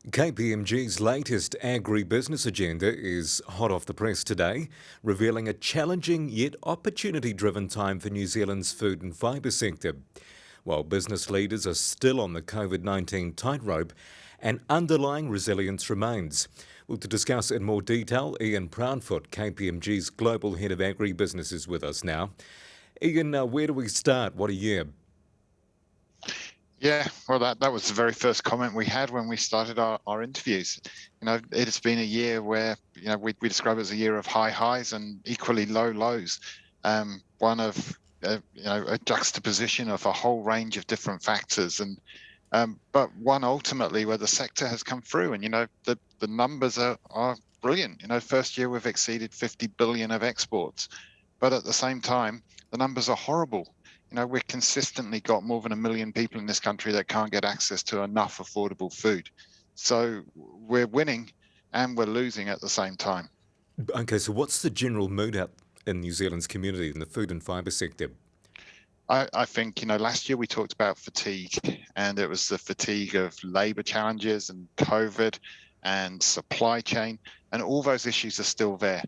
KPMG's latest agribusiness agenda is hot off the press today, revealing a challenging yet opportunity driven time for New Zealand's food and fibre sector. While business leaders are still on the COVID-19 tightrope, an underlying resilience remains. Well, to discuss in more detail, Ian Proudfoot, KPMG's Global Head of Agribusiness, is with us now. Ian, where do we start? What a year. Yeah, well, that was the very first comment we had when we started our interviews. It has been a year where, we describe it as a year of high highs and equally low lows. One of, a juxtaposition of a whole range of different factors. But one ultimately where the sector has come through and, the numbers are brilliant. First year we've exceeded 50 billion of exports, but at the same time, the numbers are horrible. We've consistently got more than 1 million people in this country that can't get access to enough affordable food. So we're winning and we're losing at the same time. Okay, so what's the general mood out in New Zealand's community in the food and fibre sector? I think, last year we talked about fatigue, and it was the fatigue of labour challenges and COVID and supply chain, and all those issues are still there.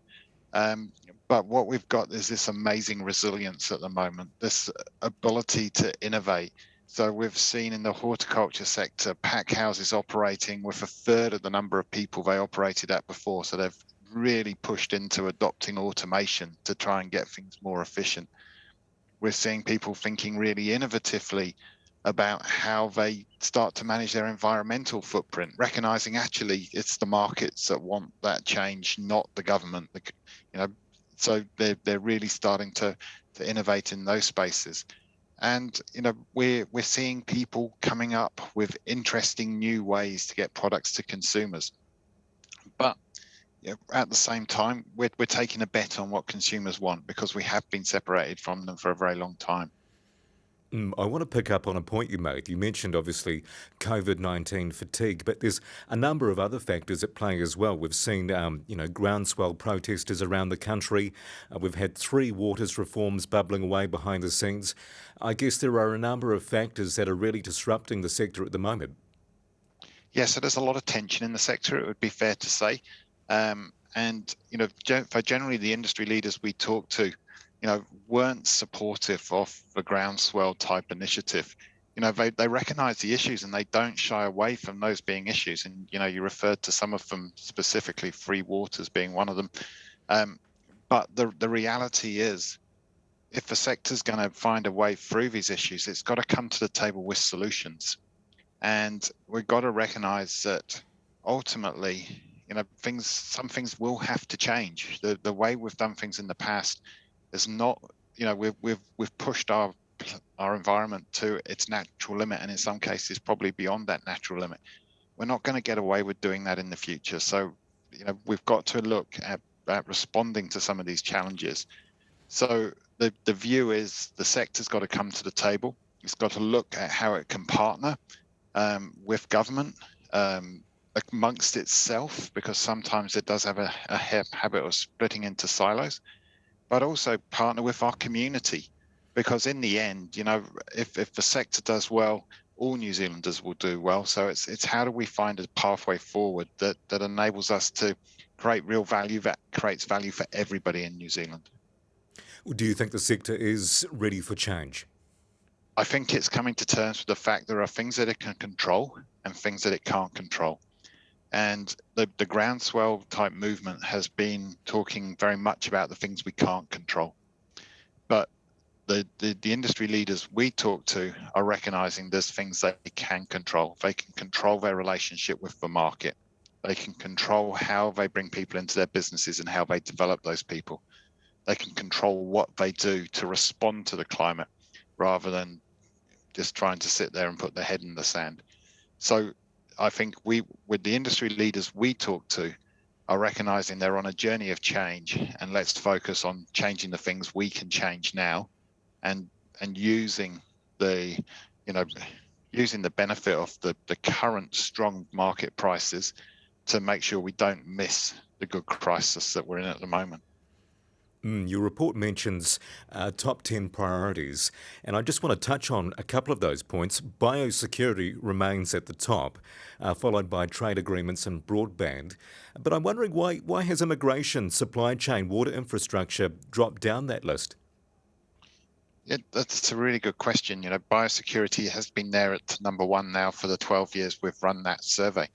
Um, but what we've got is this amazing resilience at the moment, this ability to innovate. So we've seen in the horticulture sector, pack houses operating with a third of the number of people they operated at before. So they've really pushed into adopting automation to try and get things more efficient. We're seeing people thinking really innovatively about how they start to manage their environmental footprint, recognizing actually it's the markets that want that change, not the government. So they're really starting to innovate in those spaces. And we're seeing people coming up with interesting new ways to get products to consumers. But at the same time, we're taking a bet on what consumers want because we have been separated from them for a very long time. I want to pick up on a point you made. You mentioned obviously COVID-19 fatigue, but there's a number of other factors at play as well. We've seen, groundswell protesters around the country. We've had 3 waters reforms bubbling away behind the scenes. I guess there are a number of factors that are really disrupting the sector at the moment. Yeah, so there's a lot of tension in the sector, it would be fair to say. And for generally the industry leaders we talk to, weren't supportive of the groundswell type initiative. They recognize the issues and they don't shy away from those being issues. And, you referred to some of them specifically, 3 waters being one of them. But the reality is, if the sector's going to find a way through these issues, it's got to come to the table with solutions. And we've got to recognize that ultimately, some things will have to change. The way we've done things in the past is not, we've pushed our environment to its natural limit, and in some cases probably beyond that natural limit. We're not going to get away with doing that in the future. So, we've got to look at responding to some of these challenges. So the view is the sector's got to come to the table. It's got to look at how it can partner with government amongst itself, because sometimes it does have a habit of splitting into silos, but also partner with our community, because in the end, if the sector does well, all New Zealanders will do well. So it's how do we find a pathway forward that enables us to create real value, that creates value for everybody in New Zealand. Do you think the sector is ready for change? I think it's coming to terms with the fact there are things that it can control and things that it can't control. And the groundswell type movement has been talking very much about the things we can't control. But the industry leaders we talk to are recognizing there's things they can control. They can control their relationship with the market. They can control how they bring people into their businesses and how they develop those people. They can control what they do to respond to the climate rather than just trying to sit there and put their head in the sand. So I think with the industry leaders we talk to, are recognizing they're on a journey of change, and let's focus on changing the things we can change now, and using the benefit of the current strong market prices to make sure we don't miss the good crisis that we're in at the moment. Your report mentions top 10 priorities, and I just want to touch on a couple of those points. Biosecurity remains at the top, followed by trade agreements and broadband. But I'm wondering why has immigration, supply chain, water infrastructure dropped down that list? Yeah, that's a really good question. Biosecurity has been there at number one now for the 12 years we've run that survey.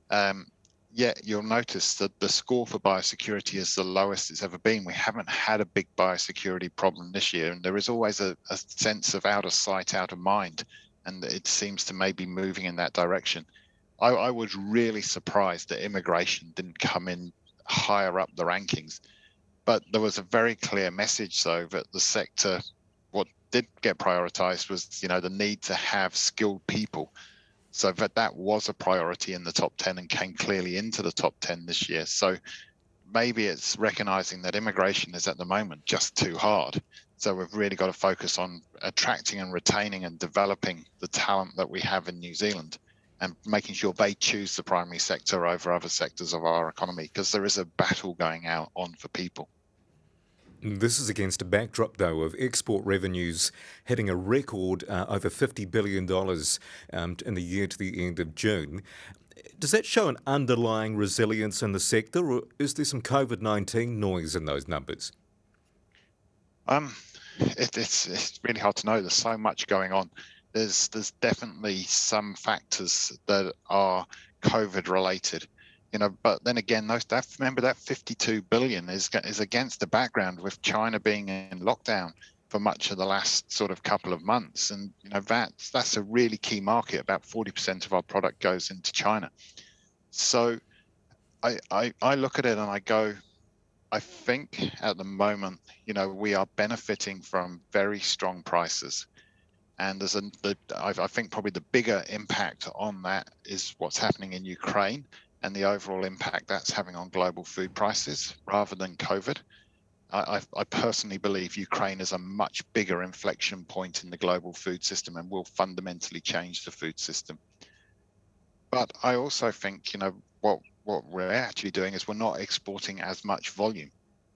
Um, Yet you'll notice that the score for biosecurity is the lowest it's ever been. We haven't had a big biosecurity problem this year, and there is always a sense of out of sight, out of mind, and it seems to maybe moving in that direction. I was really surprised that immigration didn't come in higher up the rankings, but there was a very clear message, though, that the sector, what did get prioritized was, the need to have skilled people. So that was a priority in the top 10 and came clearly into the top 10 this year. So maybe it's recognizing that immigration is at the moment just too hard. So we've really got to focus on attracting and retaining and developing the talent that we have in New Zealand and making sure they choose the primary sector over other sectors of our economy, because there is a battle going out on for people. This is against a backdrop, though, of export revenues hitting a record over $50 billion in the year to the end of June. Does that show an underlying resilience in the sector, or is there some COVID-19 noise in those numbers? Um, it's really hard to know. There's so much going on. There's definitely some factors that are COVID related, but then again, remember that 52 billion is against the background with China being in lockdown for much of the last sort of couple of months, and that's a really key market. About 40% of our product goes into China. So I look at it and I go, I think at the moment, we are benefiting from very strong prices. And I think probably the bigger impact on that is what's happening in Ukraine and the overall impact that's having on global food prices rather than COVID. I personally believe Ukraine is a much bigger inflection point in the global food system and will fundamentally change the food system. But I also think, what we're actually doing is we're not exporting as much volume.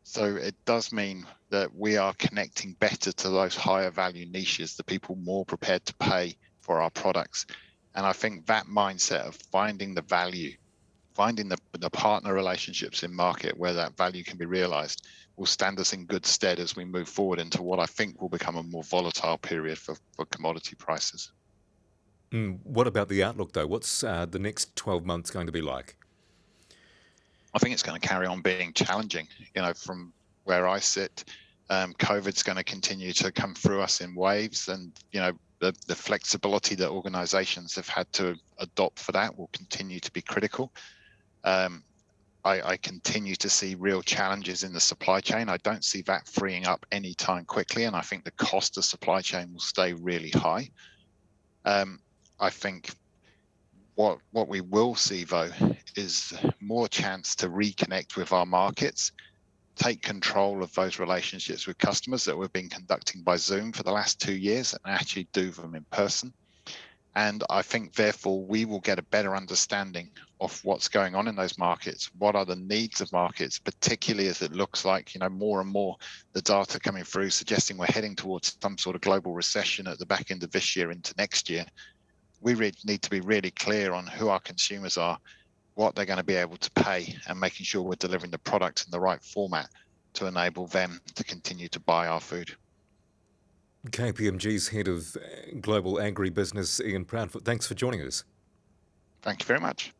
So it does mean that we are connecting better to those higher value niches, the people more prepared to pay for our products. And I think that mindset of finding the value, finding the partner relationships in market where that value can be realized, will stand us in good stead as we move forward into what I think will become a more volatile period for commodity prices. What about the outlook, though? What's the next 12 months going to be like? I think it's going to carry on being challenging. From where I sit, COVID's going to continue to come through us in waves, and the flexibility that organisations have had to adopt for that will continue to be critical. I continue to see real challenges in the supply chain. I don't see that freeing up anytime quickly, and I think the cost of supply chain will stay really high. I think what we will see, though, is more chance to reconnect with our markets, take control of those relationships with customers that we've been conducting by Zoom for the last 2 years and actually do them in person. And I think, therefore, we will get a better understanding of what's going on in those markets. What are the needs of markets, particularly as it looks like, more and more the data coming through suggesting we're heading towards some sort of global recession at the back end of this year into next year. We really need to be really clear on who our consumers are, what they're going to be able to pay, and making sure we're delivering the product in the right format to enable them to continue to buy our food. KPMG's head of global agribusiness, Ian Proudfoot, thanks for joining us. Thank you very much.